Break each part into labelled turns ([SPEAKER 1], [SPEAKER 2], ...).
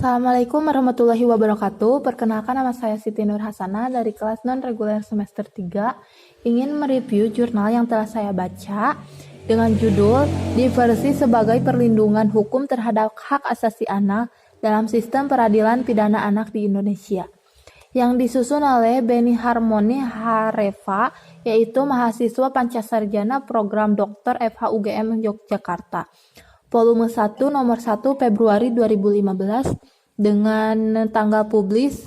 [SPEAKER 1] Assalamualaikum warahmatullahi wabarakatuh. Perkenalkan, nama saya Siti Nur Hasanah dari kelas non-reguler semester 3. Ingin mereview jurnal yang telah saya baca dengan judul Diversi sebagai Perlindungan Hukum Terhadap Hak Asasi Anak dalam Sistem Peradilan Pidana Anak di Indonesia, yang disusun oleh Beni Harmoni Hareva, yaitu mahasiswa Pancasarjana Program Dr. FH UGM Yogyakarta. Volume 1 nomor 1 Februari 2015 dengan tanggal publis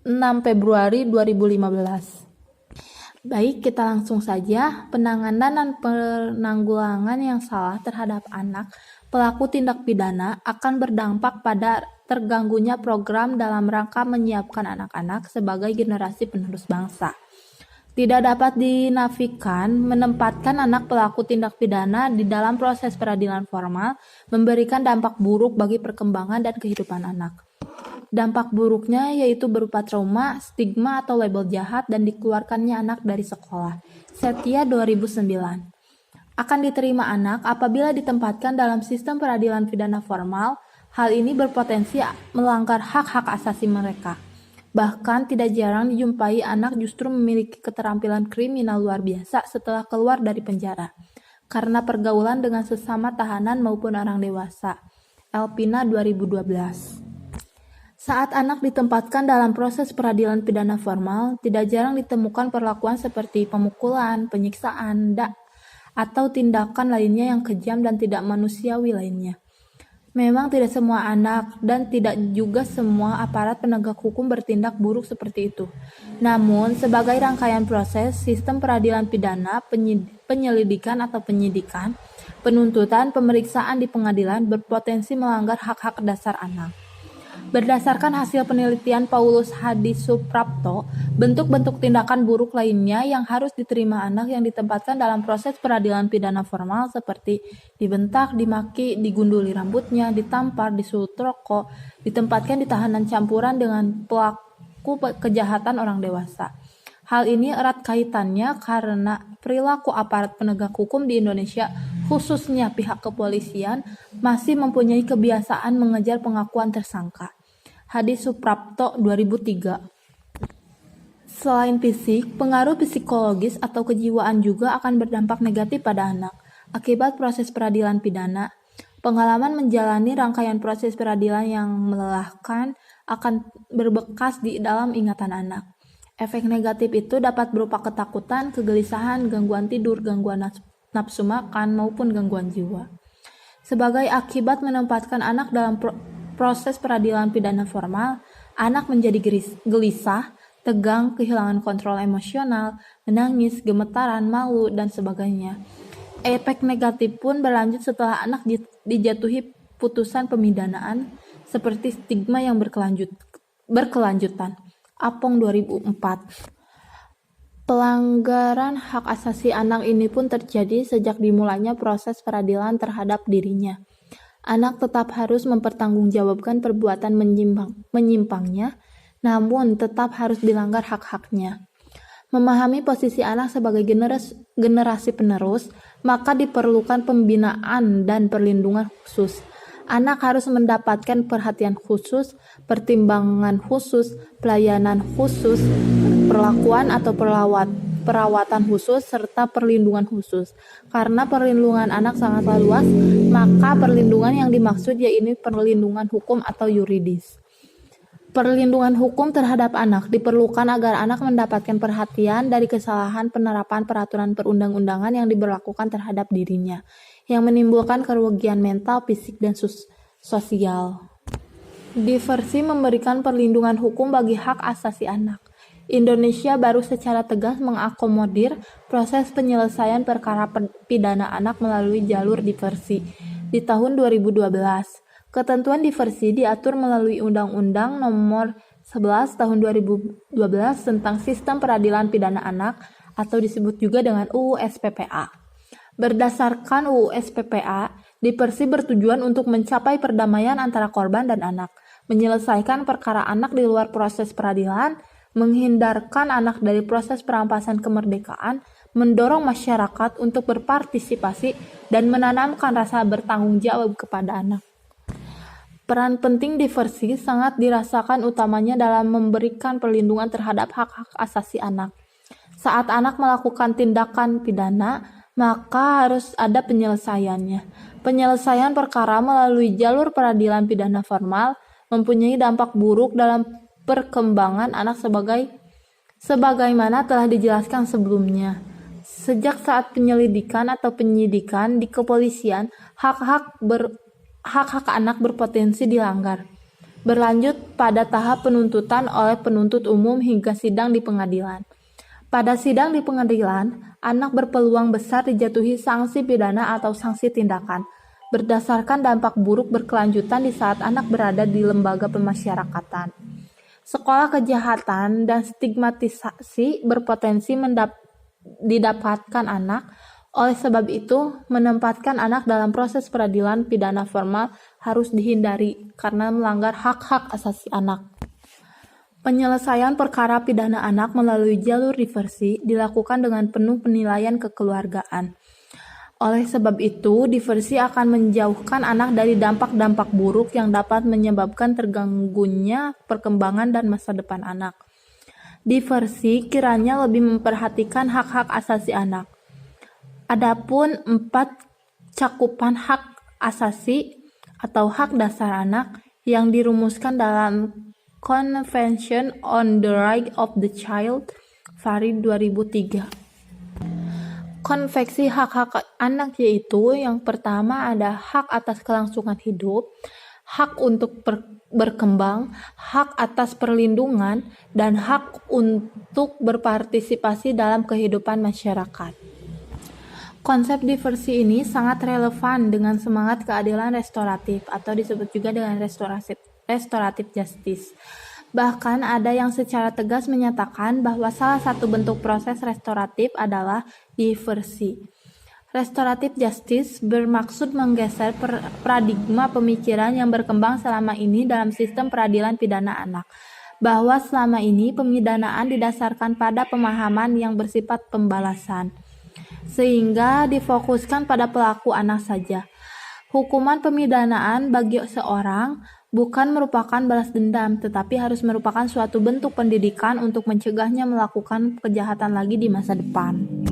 [SPEAKER 1] 6 Februari 2015. Baik, kita langsung saja. Penanganan dan penanggulangan yang salah terhadap anak pelaku tindak pidana akan berdampak pada terganggunya program dalam rangka menyiapkan anak-anak sebagai generasi penerus bangsa. Tidak dapat dinafikan, menempatkan anak pelaku tindak pidana di dalam proses peradilan formal memberikan dampak buruk bagi perkembangan dan kehidupan anak. Dampak buruknya yaitu berupa trauma, stigma atau label jahat, dan dikeluarkannya anak dari sekolah. Setia 2009. Akan diterima anak apabila ditempatkan dalam sistem peradilan pidana formal. Hal ini berpotensi melanggar hak-hak asasi mereka. Bahkan tidak jarang dijumpai anak justru memiliki keterampilan kriminal luar biasa setelah keluar dari penjara karena pergaulan dengan sesama tahanan maupun orang dewasa. Elpina 2012. Saat anak ditempatkan dalam proses peradilan pidana formal, tidak jarang ditemukan perlakuan seperti pemukulan, penyiksaan, atau tindakan lainnya yang kejam dan tidak manusiawi lainnya. Memang tidak semua anak dan tidak juga semua aparat penegak hukum bertindak buruk seperti itu. Namun, sebagai rangkaian proses sistem peradilan pidana, penyelidikan atau penyidikan, penuntutan, pemeriksaan di pengadilan berpotensi melanggar hak-hak dasar anak. Berdasarkan hasil penelitian Paulus Hadi Suprapto, bentuk-bentuk tindakan buruk lainnya yang harus diterima anak yang ditempatkan dalam proses peradilan pidana formal seperti dibentak, dimaki, digunduli rambutnya, ditampar, disulut rokok, ditempatkan di tahanan campuran dengan pelaku kejahatan orang dewasa. Hal ini erat kaitannya karena perilaku aparat penegak hukum di Indonesia, khususnya pihak kepolisian, masih mempunyai kebiasaan mengejar pengakuan tersangka. Hadi Suprapto 2003. Selain fisik, pengaruh psikologis atau kejiwaan juga akan berdampak negatif pada anak. Akibat proses peradilan pidana, pengalaman menjalani rangkaian proses peradilan yang melelahkan akan berbekas di dalam ingatan anak. Efek negatif itu dapat berupa ketakutan, kegelisahan, gangguan tidur, gangguan nafsu makan, maupun gangguan jiwa. Sebagai akibat menempatkan anak dalam proses peradilan pidana formal, anak menjadi gelisah, tegang, kehilangan kontrol emosional, menangis, gemetaran, malu, dan sebagainya. Efek negatif pun berlanjut setelah anak dijatuhi putusan pemidanaan seperti stigma yang berkelanjutan. Apong 2004. Pelanggaran hak asasi anak ini pun terjadi sejak dimulainya proses peradilan terhadap dirinya. Anak tetap harus mempertanggungjawabkan perbuatan menyimpangnya, namun tetap harus dilanggar hak-haknya. Memahami posisi anak sebagai generasi penerus, maka diperlukan pembinaan dan perlindungan khusus. Anak harus mendapatkan perhatian khusus, pertimbangan khusus, pelayanan khusus, perlakuan atau perawatan khusus, serta perlindungan khusus. Karena perlindungan anak sangatlah luas, maka perlindungan yang dimaksud yaitu perlindungan hukum atau yuridis. Perlindungan hukum terhadap anak diperlukan agar anak mendapatkan perhatian dari kesalahan penerapan peraturan perundang-undangan yang diberlakukan terhadap dirinya, yang menimbulkan kerugian mental, fisik, dan sosial. Diversi memberikan perlindungan hukum bagi hak asasi anak. Indonesia baru secara tegas mengakomodir proses penyelesaian perkara pidana anak melalui jalur diversi di tahun 2012. Ketentuan diversi diatur melalui Undang-Undang Nomor 11 Tahun 2012 tentang Sistem Peradilan Pidana Anak atau disebut juga dengan UU SPPA. Berdasarkan UU SPPA, diversi bertujuan untuk mencapai perdamaian antara korban dan anak, menyelesaikan perkara anak di luar proses peradilan, menghindarkan anak dari proses perampasan kemerdekaan, mendorong masyarakat untuk berpartisipasi, dan menanamkan rasa bertanggung jawab kepada anak. Peran penting diversi sangat dirasakan utamanya dalam memberikan perlindungan terhadap hak-hak asasi anak. Saat anak melakukan tindakan pidana, maka harus ada penyelesaiannya. Penyelesaian perkara melalui jalur peradilan pidana formal mempunyai dampak buruk dalam perkembangan anak sebagaimana telah dijelaskan sebelumnya. Sejak saat penyelidikan atau penyidikan di kepolisian, hak-hak anak berpotensi dilanggar. Berlanjut pada tahap penuntutan oleh penuntut umum hingga sidang di pengadilan. Pada sidang di pengadilan, anak berpeluang besar dijatuhi sanksi pidana atau sanksi tindakan, berdasarkan dampak buruk berkelanjutan di saat anak berada di lembaga pemasyarakatan. Sekolah kejahatan dan stigmatisasi berpotensi didapatkan anak. Oleh sebab itu, menempatkan anak dalam proses peradilan pidana formal harus dihindari karena melanggar hak-hak asasi anak. Penyelesaian perkara pidana anak melalui jalur diversi dilakukan dengan penuh penilaian kekeluargaan. Oleh sebab itu, diversi akan menjauhkan anak dari dampak-dampak buruk yang dapat menyebabkan terganggunya perkembangan dan masa depan anak. Diversi kiranya lebih memperhatikan hak-hak asasi anak. Adapun 4 cakupan hak asasi atau hak dasar anak yang dirumuskan dalam Convention on the Rights of the Child, Fari 2003. Konvensi hak-hak anak yaitu yang pertama ada hak atas kelangsungan hidup, hak untuk berkembang, hak atas perlindungan, dan hak untuk berpartisipasi dalam kehidupan masyarakat. Konsep diversi ini sangat relevan dengan semangat keadilan restoratif atau disebut juga dengan restoratif justice. Bahkan ada yang secara tegas menyatakan bahwa salah satu bentuk proses restoratif adalah diversi. Restoratif justice bermaksud menggeser paradigma pemikiran yang berkembang selama ini dalam sistem peradilan pidana anak, bahwa selama ini pemidanaan didasarkan pada pemahaman yang bersifat pembalasan, sehingga difokuskan pada pelaku anak saja. Hukuman pemidanaan bagi seorang bukan merupakan balas dendam, tetapi harus merupakan suatu bentuk pendidikan untuk mencegahnya melakukan kejahatan lagi di masa depan.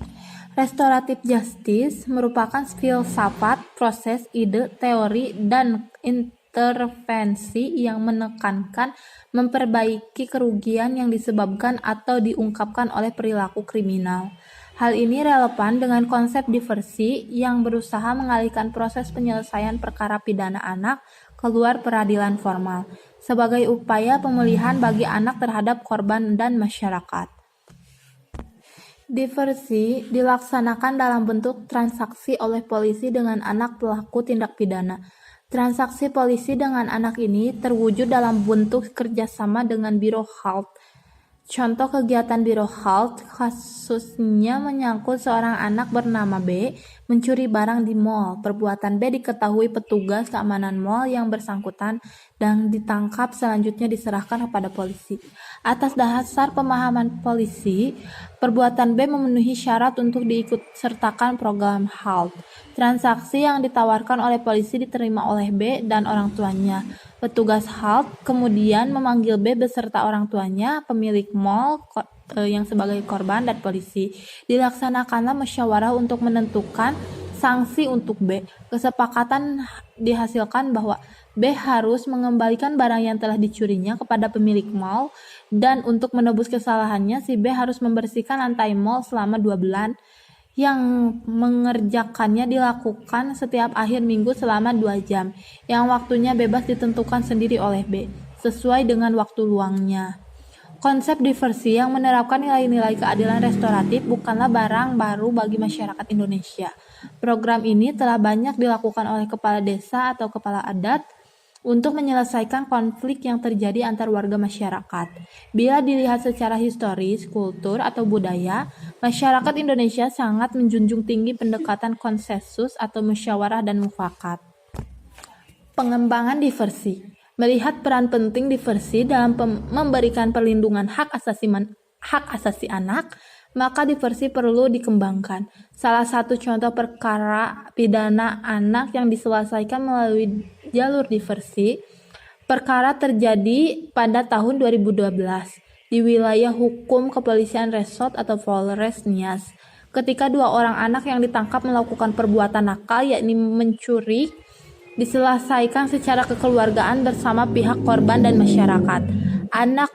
[SPEAKER 1] Restoratif justice merupakan filsafat, proses, ide, teori, dan intervensi yang menekankan memperbaiki kerugian yang disebabkan atau diungkapkan oleh perilaku kriminal. Hal ini relevan dengan konsep diversi yang berusaha mengalihkan proses penyelesaian perkara pidana anak keluar peradilan formal sebagai upaya pemulihan bagi anak terhadap korban dan masyarakat. Diversi dilaksanakan dalam bentuk transaksi oleh polisi dengan anak pelaku tindak pidana. Transaksi polisi dengan anak ini terwujud dalam bentuk kerjasama dengan Biro HALT. Contoh kegiatan Biro HALT kasusnya menyangkut seorang anak bernama B mencuri barang di mal. Perbuatan B diketahui petugas keamanan mal yang bersangkutan dan ditangkap, selanjutnya diserahkan kepada polisi. Atas dasar pemahaman polisi, perbuatan B memenuhi syarat untuk diikutsertakan program HALT. Transaksi yang ditawarkan oleh polisi diterima oleh B dan orang tuanya. Petugas HALT kemudian memanggil B beserta orang tuanya, pemilik mal yang sebagai korban, dan polisi. Dilaksanakanlah musyawarah untuk menentukan sanksi untuk B. Kesepakatan dihasilkan bahwa B harus mengembalikan barang yang telah dicurinya kepada pemilik mal, dan untuk menebus kesalahannya si B harus membersihkan lantai mal selama 2 bulan. Yang mengerjakannya dilakukan setiap akhir minggu selama 2 jam, yang waktunya bebas ditentukan sendiri oleh B, sesuai dengan waktu luangnya. Konsep diversi yang menerapkan nilai-nilai keadilan restoratif bukanlah barang baru bagi masyarakat Indonesia. Program ini telah banyak dilakukan oleh kepala desa atau kepala adat untuk menyelesaikan konflik yang terjadi antar warga masyarakat. Bila dilihat secara historis, kultur, atau budaya, masyarakat Indonesia sangat menjunjung tinggi pendekatan konsensus atau musyawarah dan mufakat. Pengembangan diversi. Melihat peran penting diversi dalam memberikan perlindungan hak asasi anak, maka diversi perlu dikembangkan. Salah satu contoh perkara pidana anak yang diselesaikan melalui jalur diversi Perkara terjadi pada tahun 2012 di wilayah hukum Kepolisian Resort atau Polres Nias. Ketika 2 orang anak yang ditangkap melakukan perbuatan nakal, yakni mencuri, diselesaikan secara kekeluargaan bersama pihak korban dan masyarakat. Anak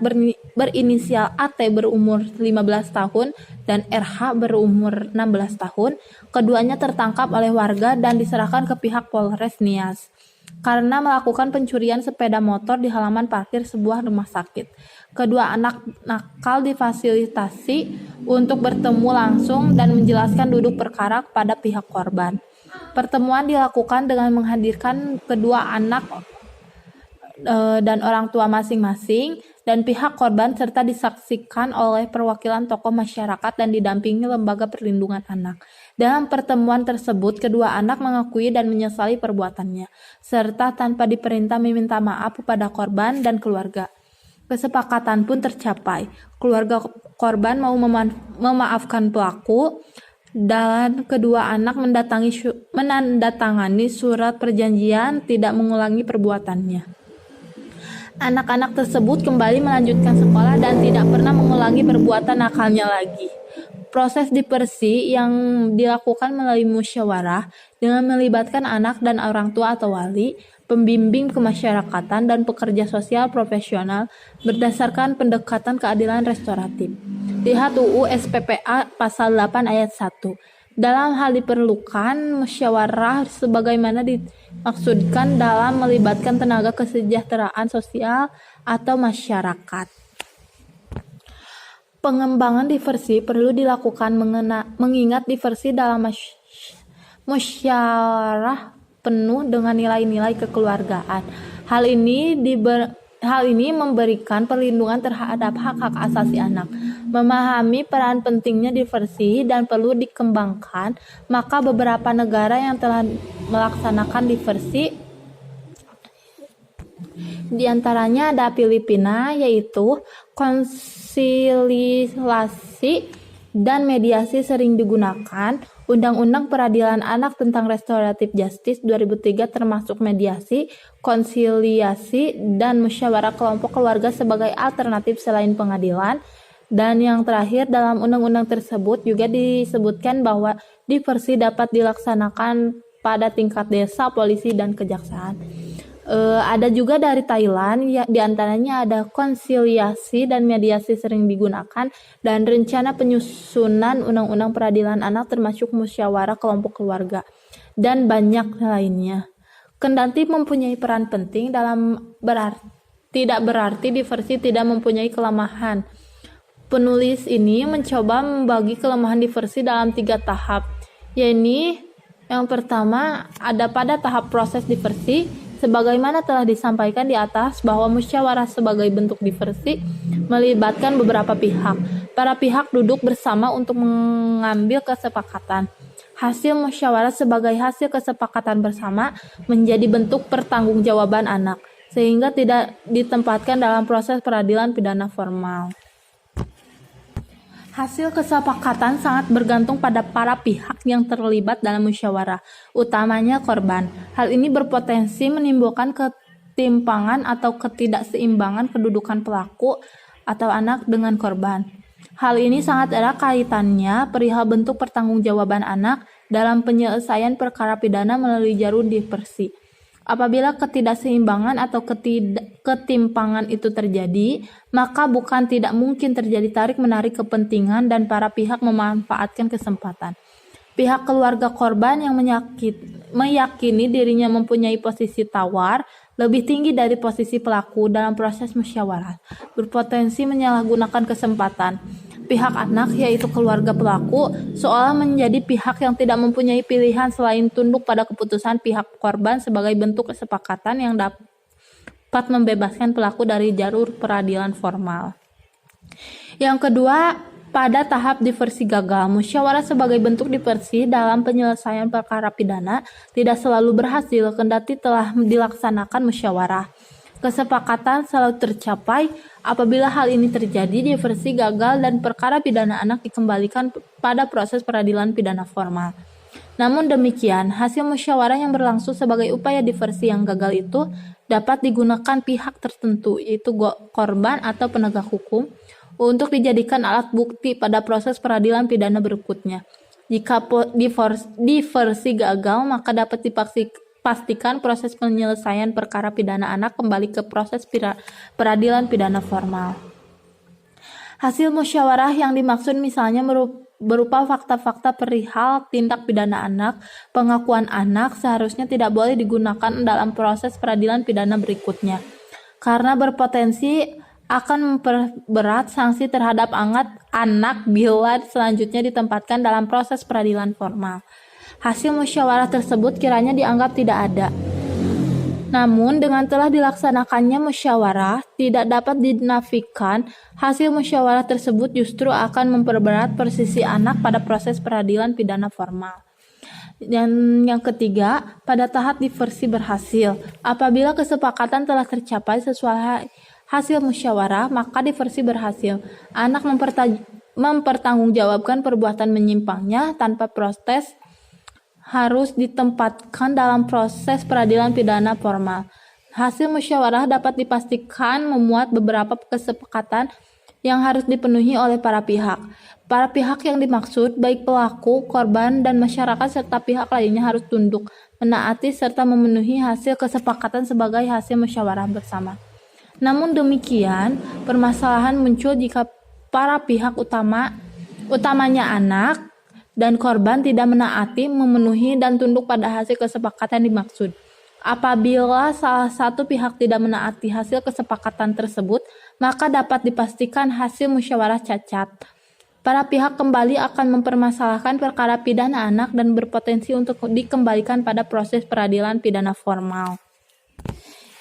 [SPEAKER 1] berinisial AT berumur 15 tahun dan RH berumur 16 tahun. Keduanya tertangkap oleh warga dan diserahkan ke pihak Polres Nias karena melakukan pencurian sepeda motor di halaman parkir sebuah rumah sakit. Kedua anak nakal difasilitasi untuk bertemu langsung dan menjelaskan duduk perkara kepada pihak korban. Pertemuan dilakukan dengan menghadirkan kedua anak dan orang tua masing-masing dan pihak korban serta disaksikan oleh perwakilan tokoh masyarakat dan didampingi lembaga perlindungan anak. Dalam pertemuan tersebut, kedua anak mengakui dan menyesali perbuatannya, serta tanpa diperintah meminta maaf kepada korban dan keluarga. Kesepakatan pun tercapai. Keluarga korban mau memaafkan pelaku dan kedua anak menandatangani surat perjanjian tidak mengulangi perbuatannya. Anak-anak tersebut kembali melanjutkan sekolah dan tidak pernah mengulangi perbuatan nakalnya lagi. Proses diversi yang dilakukan melalui musyawarah dengan melibatkan anak dan orang tua atau wali, pembimbing kemasyarakatan, dan pekerja sosial profesional berdasarkan pendekatan keadilan restoratif. Lihat UU SPPA Pasal 8 Ayat 1. Dalam hal diperlukan musyawarah sebagaimana dimaksudkan dalam melibatkan tenaga kesejahteraan sosial atau masyarakat. Pengembangan diversi perlu dilakukan mengingat diversi dalam musyawarah penuh dengan nilai-nilai kekeluargaan. Hal ini memberikan perlindungan terhadap hak-hak asasi anak. Memahami peran pentingnya diversi dan perlu dikembangkan, maka beberapa negara yang telah melaksanakan diversi, di antaranya ada Filipina, yaitu konsiliasi dan mediasi sering digunakan. Undang-Undang Peradilan Anak tentang Restoratif Justice 2003 termasuk mediasi, konsiliasi, dan musyawarah kelompok keluarga sebagai alternatif selain pengadilan. Dan yang terakhir, dalam undang-undang tersebut juga disebutkan bahwa diversi dapat dilaksanakan pada tingkat desa, polisi, dan kejaksaan. Ada juga dari Thailand, ya, diantaranya ada konsiliasi dan mediasi sering digunakan, dan rencana penyusunan undang-undang peradilan anak termasuk musyawarah kelompok keluarga, dan banyak lainnya. Kendati mempunyai peran penting tidak berarti diversi tidak mempunyai kelemahan. Penulis ini mencoba membagi kelemahan diversi dalam 3 tahap, yaitu yang pertama ada pada tahap proses diversi. Sebagaimana telah disampaikan di atas bahwa musyawarah sebagai bentuk diversi melibatkan beberapa pihak. Para pihak duduk bersama untuk mengambil kesepakatan. Hasil musyawarah sebagai hasil kesepakatan bersama menjadi bentuk pertanggungjawaban anak, sehingga tidak ditempatkan dalam proses peradilan pidana formal. Hasil kesepakatan sangat bergantung pada para pihak yang terlibat dalam musyawarah, utamanya korban. Hal ini berpotensi menimbulkan ketimpangan atau ketidakseimbangan kedudukan pelaku atau anak dengan korban. Hal ini sangat erat kaitannya perihal bentuk pertanggungjawaban anak dalam penyelesaian perkara pidana melalui jalur diversi. Apabila ketidakseimbangan atau ketimpangan itu terjadi, maka bukan tidak mungkin terjadi tarik-menarik kepentingan dan para pihak memanfaatkan kesempatan. Pihak keluarga korban yang meyakini dirinya mempunyai posisi tawar lebih tinggi dari posisi pelaku dalam proses musyawarah, berpotensi menyalahgunakan kesempatan. Pihak anak, yaitu keluarga pelaku, seolah menjadi pihak yang tidak mempunyai pilihan selain tunduk pada keputusan pihak korban sebagai bentuk kesepakatan yang dapat membebaskan pelaku dari jalur peradilan formal. Yang kedua, pada tahap diversi gagal, musyawarah sebagai bentuk diversi dalam penyelesaian perkara pidana tidak selalu berhasil kendati telah dilaksanakan musyawarah. Kesepakatan selalu tercapai. Apabila hal ini terjadi, diversi gagal dan perkara pidana anak dikembalikan pada proses peradilan pidana formal. Namun demikian, hasil musyawarah yang berlangsung sebagai upaya diversi yang gagal itu dapat digunakan pihak tertentu, yaitu korban atau penegak hukum, untuk dijadikan alat bukti pada proses peradilan pidana berikutnya. Jika diversi gagal, maka dapat dipastikan proses penyelesaian perkara pidana anak kembali ke proses peradilan pidana formal. Hasil musyawarah yang dimaksud misalnya berupa fakta-fakta perihal tindak pidana anak, pengakuan anak seharusnya tidak boleh digunakan dalam proses peradilan pidana berikutnya, karena berpotensi akan memperberat sanksi terhadap anak bila selanjutnya ditempatkan dalam proses peradilan formal. Hasil musyawarah tersebut kiranya dianggap tidak ada. Namun, dengan telah dilaksanakannya musyawarah, tidak dapat dinafikan hasil musyawarah tersebut justru akan memperberat posisi anak pada proses peradilan pidana formal. Dan yang ketiga, pada tahap diversi berhasil. Apabila kesepakatan telah tercapai sesuai hasil musyawarah, maka diversi berhasil. Anak mempertanggungjawabkan perbuatan menyimpangnya tanpa protes harus ditempatkan dalam proses peradilan pidana formal. Hasil musyawarah dapat dipastikan memuat beberapa kesepakatan yang harus dipenuhi oleh para pihak. Para pihak yang dimaksud, baik pelaku, korban, dan masyarakat serta pihak lainnya harus tunduk, menaati, serta memenuhi hasil kesepakatan sebagai hasil musyawarah bersama. Namun demikian, permasalahan muncul jika para pihak utamanya anak dan korban tidak menaati, memenuhi, dan tunduk pada hasil kesepakatan dimaksud. Apabila salah satu pihak tidak menaati hasil kesepakatan tersebut, maka dapat dipastikan hasil musyawarah cacat. Para pihak kembali akan mempermasalahkan perkara pidana anak dan berpotensi untuk dikembalikan pada proses peradilan pidana formal.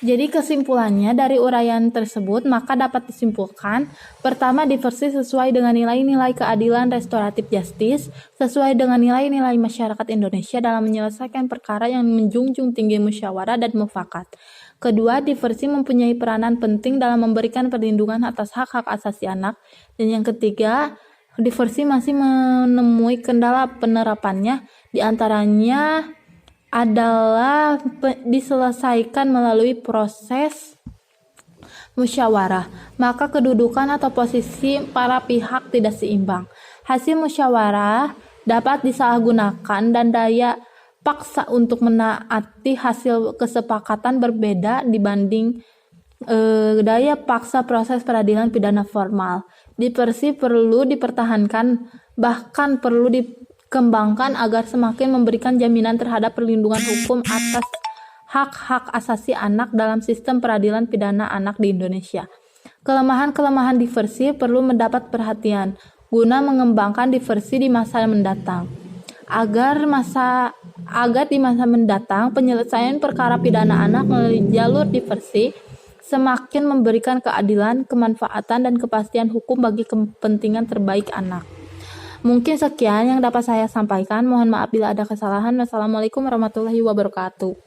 [SPEAKER 1] Jadi kesimpulannya dari uraian tersebut maka dapat disimpulkan, pertama, diversi sesuai dengan nilai-nilai keadilan restoratif justice, sesuai dengan nilai-nilai masyarakat Indonesia dalam menyelesaikan perkara yang menjunjung tinggi musyawarah dan mufakat. Kedua, diversi mempunyai peranan penting dalam memberikan perlindungan atas hak-hak asasi anak. Dan yang ketiga, diversi masih menemui kendala penerapannya, diantaranya adalah diselesaikan melalui proses musyawarah, maka kedudukan atau posisi para pihak tidak seimbang. Hasil musyawarah dapat disalahgunakan dan daya paksa untuk menaati hasil kesepakatan berbeda dibanding daya paksa proses peradilan pidana formal. Diversi perlu dipertahankan, bahkan perlu dikembangkan agar semakin memberikan jaminan terhadap perlindungan hukum atas hak-hak asasi anak dalam sistem peradilan pidana anak di Indonesia. Kelemahan-kelemahan diversi perlu mendapat perhatian guna mengembangkan diversi di masa mendatang. Agar di masa mendatang penyelesaian perkara pidana anak melalui jalur diversi semakin memberikan keadilan, kemanfaatan, dan kepastian hukum bagi kepentingan terbaik anak. Mungkin sekian yang dapat saya sampaikan. Mohon maaf bila ada kesalahan. Wassalamualaikum warahmatullahi wabarakatuh.